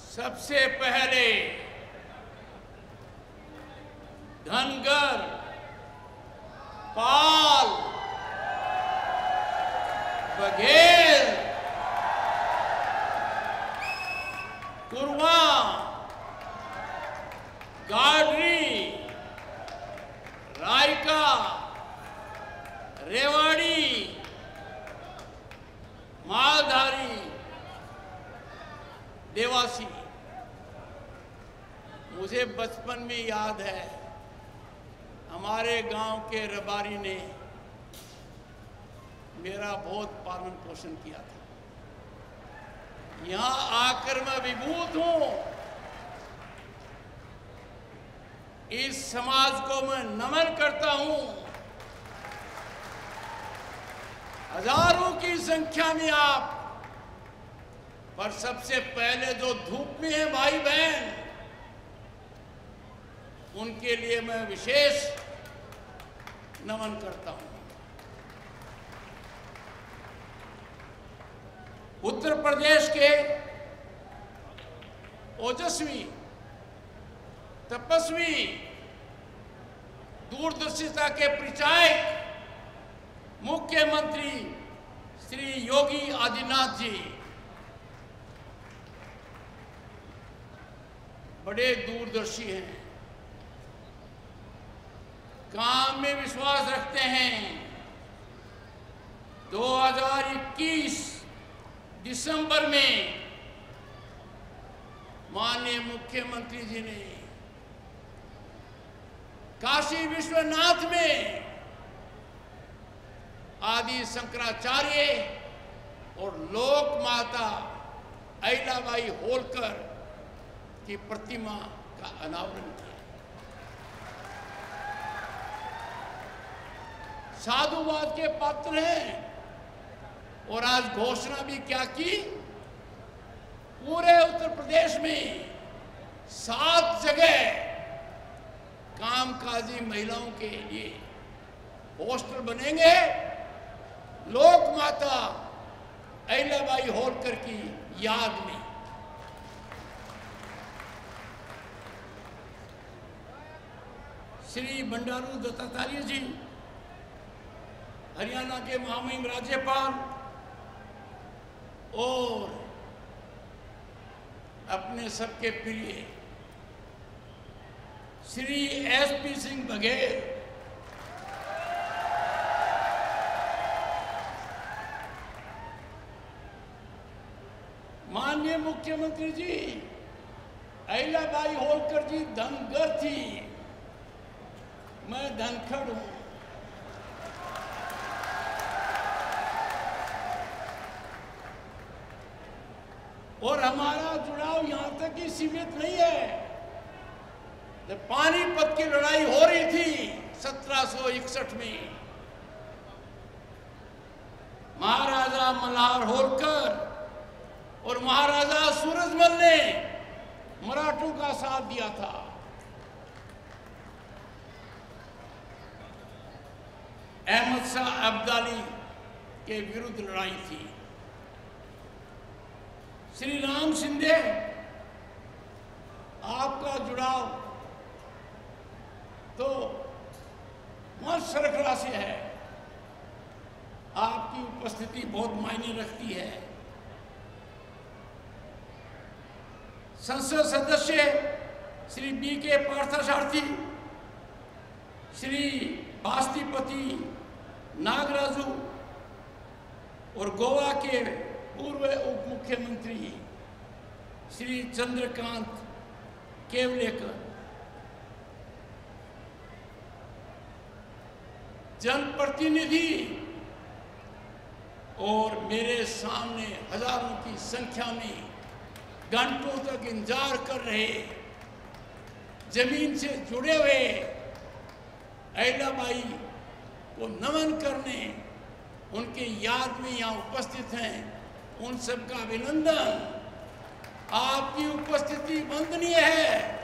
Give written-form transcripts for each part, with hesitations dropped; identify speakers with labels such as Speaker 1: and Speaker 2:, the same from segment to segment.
Speaker 1: सबसे पहले धनगर, पाल, बघेल, कुरवा, गाडरी, रायका, रेवाड़ी, मालधारी, देवासी। मुझे बचपन में याद है, हमारे गांव के रबारी ने मेरा बहुत पालन पोषण किया था। यहां आकर मैं विभूत हूं। इस समाज को मैं नमन करता हूं। हजारों की संख्या में आप, पर सबसे पहले जो धूप में है भाई बहन, उनके लिए मैं विशेष नमन करता हूं। उत्तर प्रदेश के ओजस्वी, तपस्वी, दूरदर्शिता के परिचायक मुख्यमंत्री श्री योगी आदित्यनाथ जी बड़े दूरदर्शी हैं, काम में विश्वास रखते हैं। 2021 दिसंबर में माननीय मुख्यमंत्री जी ने काशी विश्वनाथ में आदि शंकराचार्य और लोक माता अहिल्याबाई होलकर की प्रतिमा का अनावरण किया। साधुवाद के पात्र हैं और आज घोषणा भी क्या की, पूरे उत्तर प्रदेश में 7 जगह कामकाजी महिलाओं के लिए हॉस्टल बनेंगे, लोक माता अहिल्याबाई होलकर की याद में। श्री बंडारू दत्तात्रेय जी, हरियाणा के महामहिम राज्यपाल, और अपने सबके प्रिय श्री एसपी सिंह बघेल, माननीय मुख्यमंत्री जी, अहिल्याबाई होलकर जी धनगर थी, मैं धनखड़ हूं। और हमारा जुड़ाव यहां तक ही सीमित नहीं है। जब पानीपत की लड़ाई हो रही थी 1761 में, महाराजा मल्हार होलकर और महाराजा सूरजमल ने मराठों का साथ दिया था। अहमद शाह अब्दाली के विरुद्ध लड़ाई थी। श्री राम शिंदे, आपका जुड़ाव तो बहुत सरकरा से है, आपकी उपस्थिति बहुत मायने रखती है। संसद सदस्य श्री बी.के. पार्थसारथी, श्री बास्तिपति नागराजू और गोवा के पूर्व उप मुख्यमंत्री श्री चंद्रकांत केवलेकर, जनप्रतिनिधि और मेरे सामने हजारों की संख्या में घंटों तक इंतजार कर रहे, जमीन से जुड़े हुए अहिल्याबाई को नमन करने, उनके याद में यहाँ उपस्थित हैं, उन सबका अभिनंदन। आपकी उपस्थिति वंदनीय है।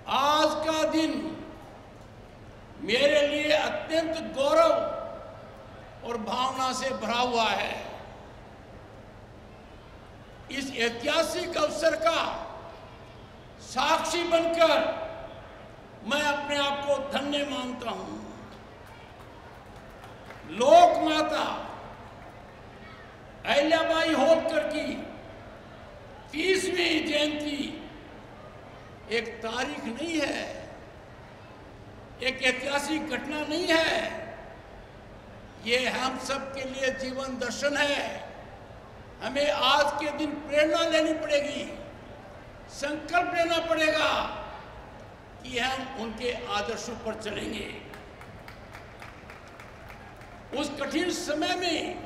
Speaker 1: आज का दिन मेरे लिए अत्यंत गौरव और और भावना से भरा हुआ है। इस ऐतिहासिक अवसर का साक्षी बनकर मैं अपने आप को धन्य मानता हूं। लोक माता अहिल्याबाई होलकर की 30वीं जयंती एक तारीख नहीं है, एक ऐतिहासिक घटना नहीं है, ये हम सब के लिए जीवन दर्शन है। हमें आज के दिन प्रेरणा लेनी पड़ेगी, संकल्प लेना पड़ेगा कि हम उनके आदर्शों पर चलेंगे। उस कठिन समय में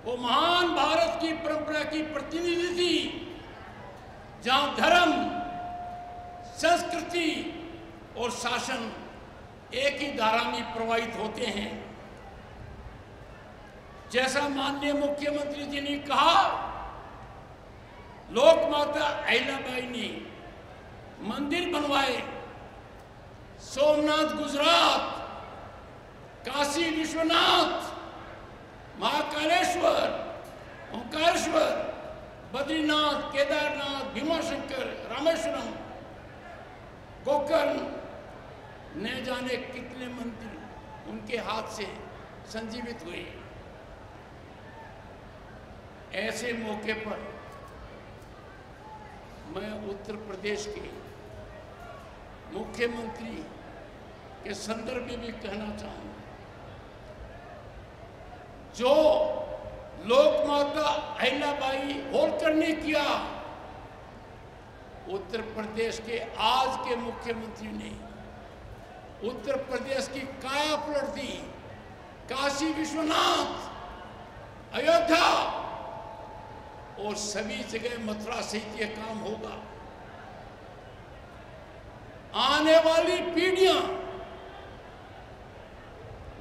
Speaker 1: वो महान भारत की परंपरा की प्रतिनिधि थी, जहां धर्म, संस्कृति और शासन एक ही धारा में प्रवाहित होते हैं। जैसा माननीय मुख्यमंत्री जी ने कहा, लोक माता अहिल्याबाई ने मंदिर बनवाए, सोमनाथ गुजरात, काशी विश्वनाथ, महाकालेश्वर, ओंकारेश्वर, बद्रीनाथ, केदारनाथ, भीमाशंकर, रामेश्वरम, गोकर्ण, न जाने कितने मंदिर उनके हाथ से संजीवित हुए। ऐसे मौके पर मैं उत्तर प्रदेश के मुख्यमंत्री के संदर्भ में भी कहना चाहूंगा, जो लोकमाता अहिल्याबाई होलकर ने किया, उत्तर प्रदेश के आज के मुख्यमंत्री ने उत्तर प्रदेश की काया पलट दी। काशी विश्वनाथ, अयोध्या और सभी जगह मथुरा सहित यह काम होगा। आने वाली पीढ़ियां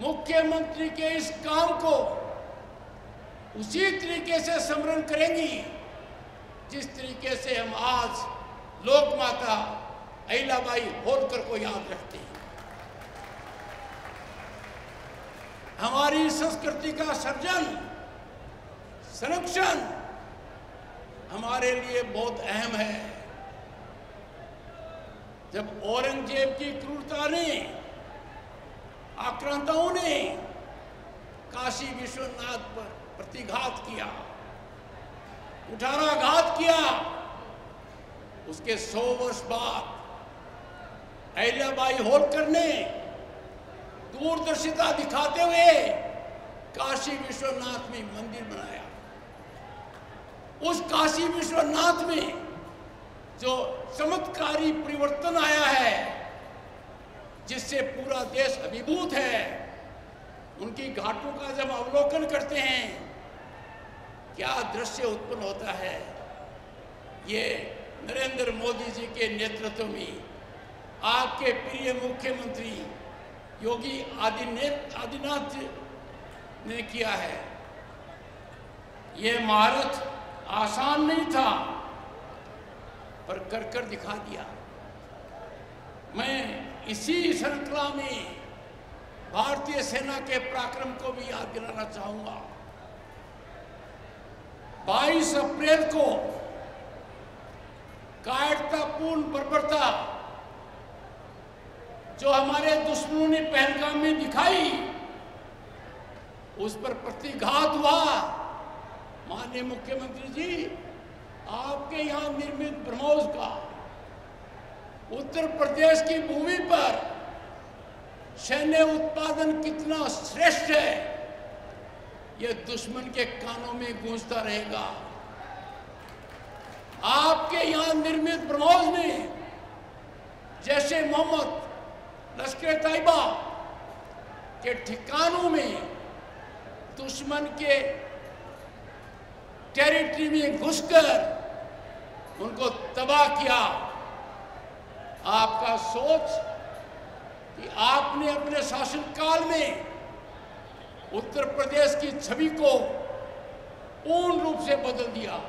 Speaker 1: मुख्यमंत्री के इस काम को उसी तरीके से स्मरण करेंगी जिस तरीके से हम आज लोकमाता अहिल्याबाई होलकर को याद रखते हैं। हमारी संस्कृति का सर्जन, संरक्षण हमारे लिए बहुत अहम है। जब औरंगजेब की क्रूरता ने, आक्रांताओं ने काशी विश्वनाथ पर प्रतिघात किया, कुठाराघात किया, उसके 100 वर्ष बाद अहिल्याबाई होलकर ने दूरदर्शिता दिखाते हुए काशी विश्वनाथ में मंदिर बनाया। उस काशी विश्वनाथ में जो चमत्कारी परिवर्तन आया है, जिससे पूरा देश अभिभूत है, उनकी घाटों का जब अवलोकन करते हैं, क्या दृश्य उत्पन्न होता है। ये नरेंद्र मोदी जी के नेतृत्व में आपके प्रिय मुख्यमंत्री योगी आदित्यनाथ ने किया है। ये महारथ आसान नहीं था, पर कर दिखा दिया। मैं इसी श्रृंखला में भारतीय सेना के पराक्रम को भी याद दिलाना चाहूंगा। 22 अप्रैल को कायरतापूर्ण बर्बरता जो हमारे दुश्मनों ने पहलगाम में दिखाई, उस पर प्रतिघात हुआ। माननीय मुख्यमंत्री जी, आपके यहां निर्मित ब्रह्मोस का उत्तर प्रदेश की भूमि पर सैन्य उत्पादन कितना श्रेष्ठ है, यह दुश्मन के कानों में गूंजता रहेगा। आपके यहां निर्मित ब्रह्मोस ने जैसे मोहम्मद, लश्कर तैयबा के ठिकानों में दुश्मन के टेरिटरी में घुसकर उनको तबाह किया। आपका सोच कि आपने अपने शासनकाल में उत्तर प्रदेश की छवि को पूर्ण रूप से बदल दिया।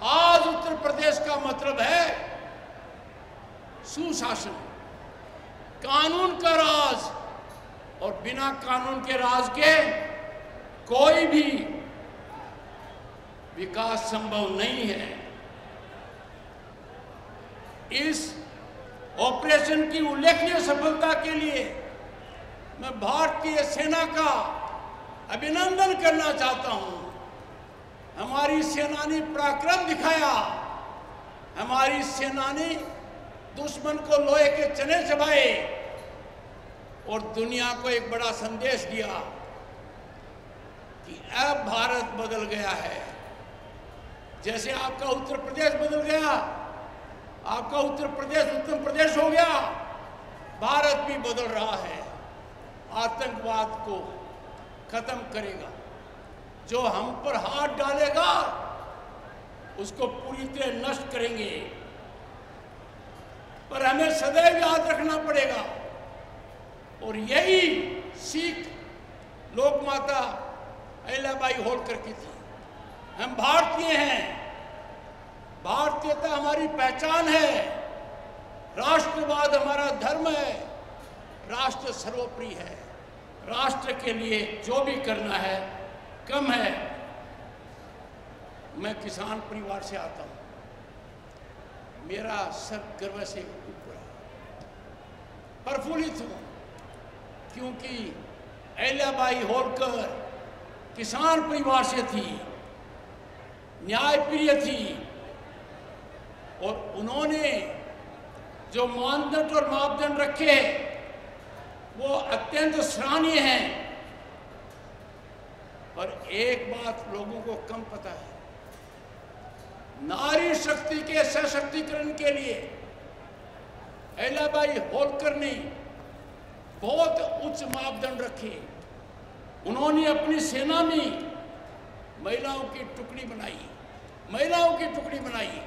Speaker 1: आज उत्तर प्रदेश का मतलब है सुशासन, कानून का राज, और बिना कानून के राज के कोई भी विकास संभव नहीं है। इस ऑपरेशन की उल्लेखनीय सफलता के लिए मैं भारतीय सेना का अभिनंदन करना चाहता हूं। हमारी सेना ने पराक्रम दिखाया, हमारी सेना ने दुश्मन को लोहे के चने चबाए और दुनिया को एक बड़ा संदेश दिया कि अब भारत बदल गया है। जैसे आपका उत्तर प्रदेश बदल गया, आपका उत्तर प्रदेश उत्तम प्रदेश हो गया, भारत भी बदल रहा है। आतंकवाद को खत्म करेगा। जो हम पर हाथ डालेगा उसको पूरी तरह नष्ट करेंगे। पर हमें सदैव याद रखना पड़ेगा, और यही सीख लोक माता अहिल्याबाई होलकर की थी। हम भारतीय हैं, भारतीयता हमारी पहचान है, राष्ट्रवाद हमारा धर्म है, राष्ट्र सर्वोपरि है। राष्ट्र के लिए जो भी करना है कम है। मैं किसान परिवार से आता हूं, मेरा सर गर्व से ऊपर है, प्रफुल्लित हूं, क्योंकि अहिल्याबाई होलकर किसान परिवार से थी, न्यायप्रिय थी, और उन्होंने जो मानदंड और मापदंड रखे वो अत्यंत सराहनीय हैं। पर एक बात लोगों को कम पता है, नारी शक्ति के सशक्तिकरण के लिए अहिल्याबाई होलकर ने बहुत उच्च मापदंड रखे। उन्होंने अपनी सेना में महिलाओं की टुकड़ी बनाई, महिलाओं की टुकड़ी बनाई।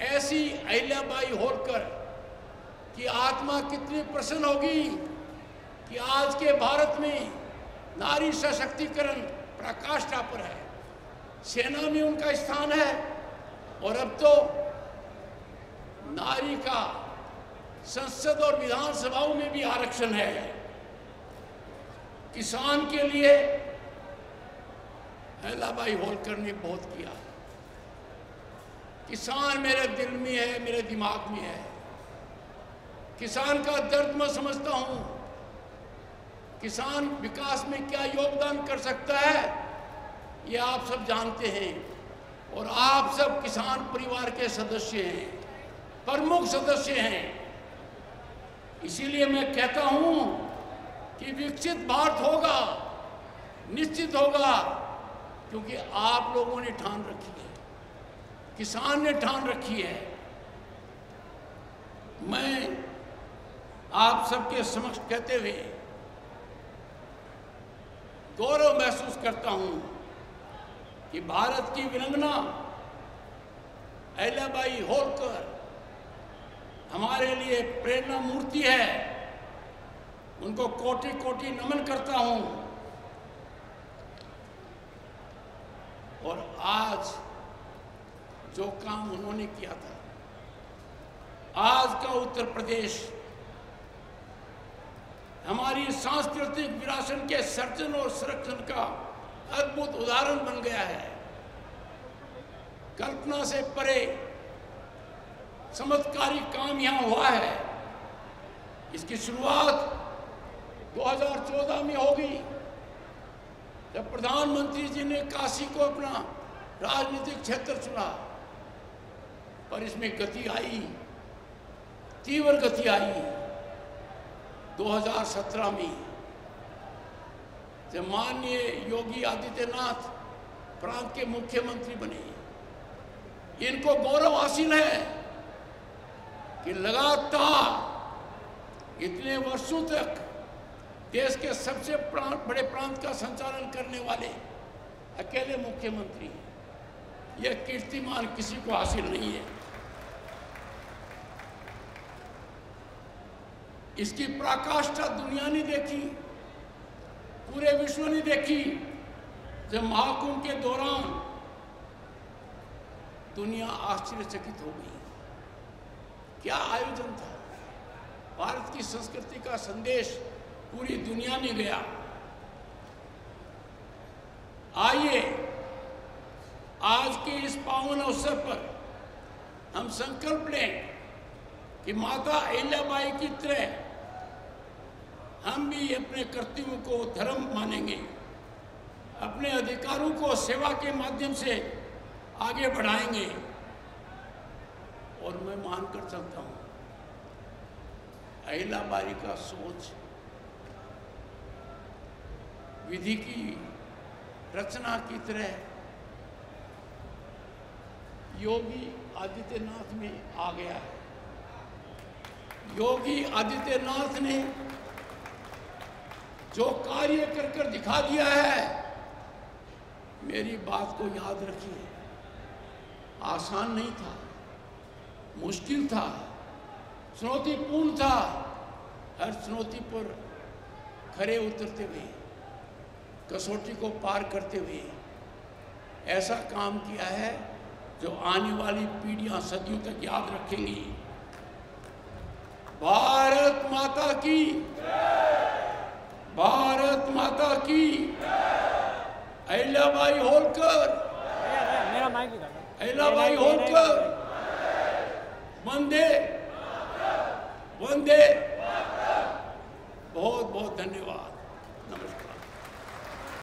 Speaker 1: ऐसी अहिल्याबाई होलकर की आत्मा कितनी प्रसन्न होगी कि आज के भारत में नारी सशक्तिकरण पराकाष्ठा पर है। सेना में उनका स्थान है, और अब तो नारी का संसद और विधानसभाओं में भी आरक्षण है। किसान के लिए अहिल्याबाई होलकर ने बहुत किया। किसान मेरे दिल में है, मेरे दिमाग में है। किसान का दर्द मैं समझता हूं। किसान विकास में क्या योगदान कर सकता है ये आप सब जानते हैं, और आप सब किसान परिवार के सदस्य हैं, प्रमुख सदस्य हैं। इसीलिए मैं कहता हूं कि विकसित भारत होगा, निश्चित होगा, क्योंकि आप लोगों ने ठान रखी है, किसान ने ठान रखी है। मैं आप सबके समक्ष कहते हुए गौरव महसूस करता हूं कि भारत की वीरांगना अहिल्याबाई होलकर हमारे लिए प्रेरणा मूर्ति है। उनको कोटि कोटि नमन करता हूं। और आज जो काम उन्होंने किया था, आज का उत्तर प्रदेश हमारी सांस्कृतिक विरासत के सर्जन और संरक्षण का अद्भुत उदाहरण बन गया है। कल्पना से परे चमत्कारी काम यहाँ हुआ है। इसकी शुरुआत 2014 में होगी, जब प्रधानमंत्री जी ने काशी को अपना राजनीतिक क्षेत्र चुना। पर इसमें गति आई, तीव्र गति आई 2017 में, जब माननीय योगी आदित्यनाथ प्रांत के मुख्यमंत्री बने। इनको गौरव हासिल है कि लगातार इतने वर्षों तक देश के सबसे बड़े प्रांत का संचालन करने वाले अकेले मुख्यमंत्री, यह कीर्तिमान किसी को हासिल नहीं है। इसकी पराकाष्ठा दुनिया ने देखी, पूरे विश्व ने देखी। जब महाकुंभ के दौरान दुनिया आश्चर्यचकित हो गई। क्या आयोजन था! भारत की संस्कृति का संदेश पूरी दुनिया में गया। आइए आज के इस पावन अवसर पर हम संकल्प लें कि माता अहिल्याबाई की तरह हम भी अपने कर्तव्यों को धर्म मानेंगे, अपने अधिकारों को सेवा के माध्यम से आगे बढ़ाएंगे। और मैं मान कर चलता हूँ अहिल्याबाई का सोच विधि की रचना की तरह योगी आदित्यनाथ में आ गया है। योगी आदित्यनाथ ने जो कार्य कर कर दिखा दिया है, मेरी बात को याद रखिए, आसान नहीं था, मुश्किल था, चुनौतीपूर्ण था। हर चुनौती पर खरे उतरते हुए, कसौटी को पार करते हुए ऐसा काम किया है जो आने वाली पीढ़ियां सदियों तक याद रखेंगी। भारत माता की, भारत माता की। अहिल्याबाई होलकर, अहिल्याबाई होलकर। वंदे वंदे। बहुत बहुत धन्यवाद। नमस्कार।